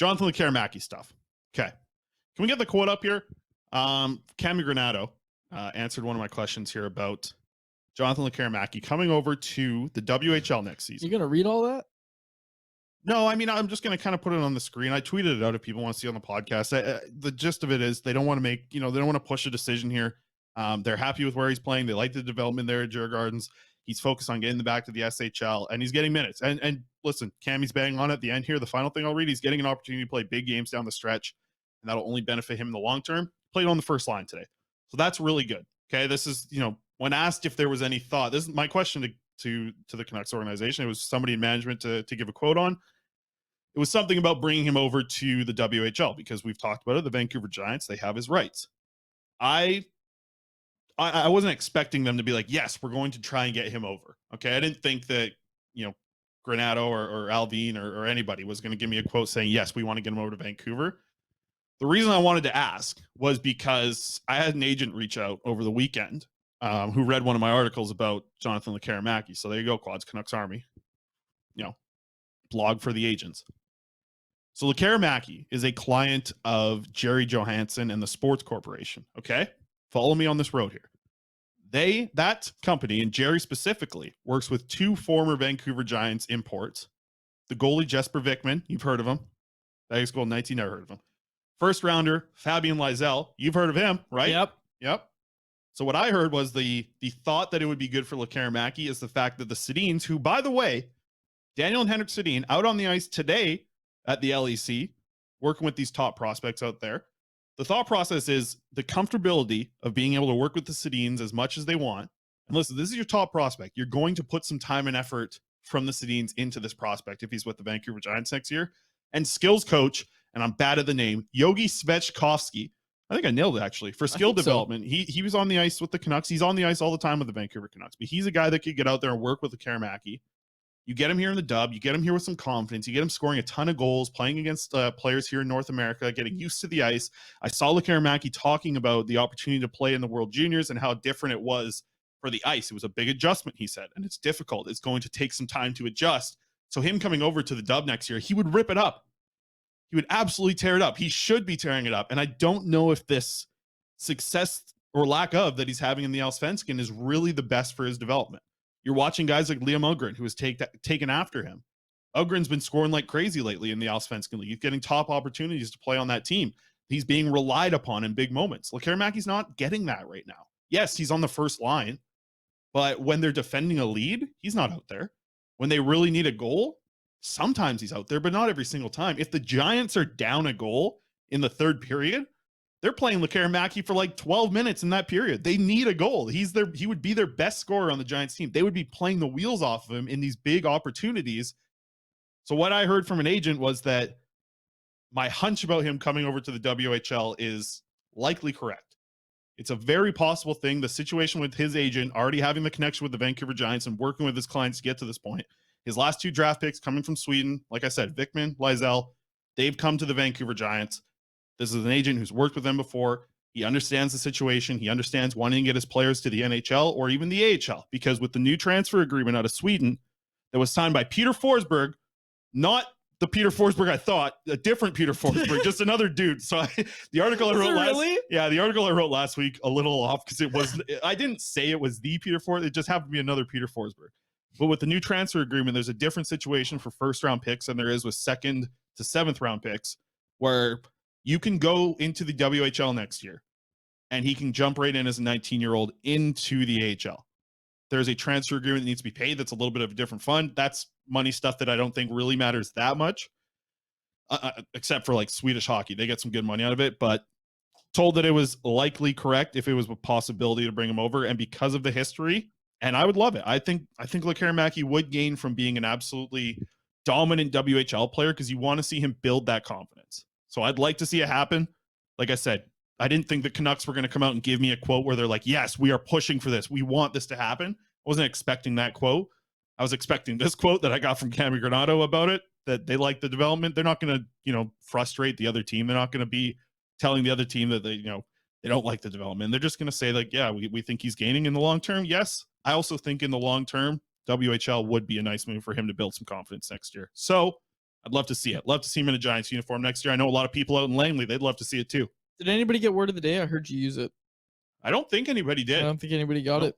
Jonathan Lekkerimaki stuff. Okay. Can we get the quote up here? Cammi Granato answered one of my questions here about Jonathan Lekkerimaki coming over to the WHL next season. You gonna read all that? No, I mean, I'm just going to kind of put it on the screen. I tweeted it out if people want to see it on the podcast. The gist of it is they don't want to make, they don't want to push a decision here. They're happy with where he's playing. They like the development there at Djurgårdens. He's focused on getting back to the SHL, and he's getting minutes. And listen, Cammy's banging on at the end here. The final thing I'll read, he's getting an opportunity to play big games down the stretch, and that'll only benefit him in the long term. Played on the first line today. So that's really good. Okay, this is, when asked if there was any thought, this is my question to the Canucks organization. It was somebody in management to give a quote on. It was something about bringing him over to the WHL because we've talked about it. The Vancouver Giants, they have his rights. I wasn't expecting them to be like, yes, we're going to try and get him over. Okay, I didn't think that, Granato or Alvin or anybody was going to give me a quote saying, yes, we want to get him over to Vancouver. The reason I wanted to ask was because I had an agent reach out over the weekend who read one of my articles about Jonathan Lekkerimaki. So there you go, Quads, Canucks Army, blog for the agents. So Lekkerimaki is a client of Jerry Johansson and the Sports Corporation. Okay, follow me on this road here. That company, and Jerry specifically, works with two former Vancouver Giants imports. The goalie Jesper Vikman, you've heard of him. That is goal 19, never heard of him. First rounder Fabian Lysell, you've heard of him, right? Yep. So what I heard was the thought that it would be good for Lekkerimaki is the fact that the Sedins, who, by the way, Daniel and Henrik Sedin out on the ice today at the LEC, working with these top prospects out there. The thought process is the comfortability of being able to work with the Sedins as much as they want. And listen, this is your top prospect. You're going to put some time and effort from the Sedins into this prospect if he's with the Vancouver Giants next year. And skills coach, and I'm bad at the name, Yogi Svechkovsky. I think I nailed it, actually. For skill development, he was on the ice with the Canucks. He's on the ice all the time with the Vancouver Canucks. But he's a guy that could get out there and work with the Lekkerimaki. You get him here in the dub. You get him here with some confidence. You get him scoring a ton of goals, playing against players here in North America, getting used to the ice. I saw Lekkerimaki talking about the opportunity to play in the World Juniors and how different it was for the ice. It was a big adjustment, he said, and it's difficult. It's going to take some time to adjust. So him coming over to the dub next year, he would rip it up. He would absolutely tear it up. He should be tearing it up. And I don't know if this success or lack of that he's having in the Allsvenskan is really the best for his development. You're watching guys like Liam Öhgren, who has taken after him. Öhgren's been scoring like crazy lately in the Allsvenskan League. He's getting top opportunities to play on that team. He's being relied upon in big moments. Lekkerimiki's not getting that right now. Yes, he's on the first line, but when they're defending a lead, he's not out there. When they really need a goal, sometimes he's out there, but not every single time. If the Giants are down a goal in the third period, they're playing Lekkerimaki for like 12 minutes in that period. They need a goal. He would be their best scorer on the Giants team. They would be playing the wheels off of him in these big opportunities. So what I heard from an agent was that my hunch about him coming over to the WHL is likely correct. It's a very possible thing. The situation with his agent already having the connection with the Vancouver Giants and working with his clients to get to this point. His last two draft picks coming from Sweden, like I said, Vikman, Lysell, they've come to the Vancouver Giants. This is an agent who's worked with them before. He understands the situation. He understands wanting to get his players to the NHL or even the AHL, because with the new transfer agreement out of Sweden that was signed by Peter Forsberg, not the Peter Forsberg I thought, a different Peter Forsberg, just another dude. So the article I wrote last week, a little off because I didn't say it was the Peter Forsberg. It just happened to be another Peter Forsberg. But with the new transfer agreement, there's a different situation for first round picks than there is with second to seventh round picks, where you can go into the WHL next year and he can jump right in as a 19-year-old into the AHL. There's a transfer agreement that needs to be paid. That's a little bit of a different fund. That's money stuff that I don't think really matters that much, except for like Swedish hockey. They get some good money out of it, but told that it was likely correct if it was a possibility to bring him over. And because of the history, and I would love it. I think Lekkerimaki would gain from being an absolutely dominant WHL player because you want to see him build that confidence. So I'd like to see it happen. Like I said, I didn't think the Canucks were going to come out and give me a quote where they're like, yes, we are pushing for this. We want this to happen. I wasn't expecting that quote. I was expecting this quote that I got from Cammi Granato about it, that they like the development. They're not going to, frustrate the other team. They're not going to be telling the other team that they don't like the development. They're just going to say like, yeah, we think he's gaining in the long term. Yes. I also think in the long term, WHL would be a nice move for him to build some confidence next year. So I'd love to see it. Love to see him in a Giants uniform next year. I know a lot of people out in Langley, they'd love to see it too. Did anybody get word of the day? I heard you use it. I don't think anybody I did. don't think anybody got it.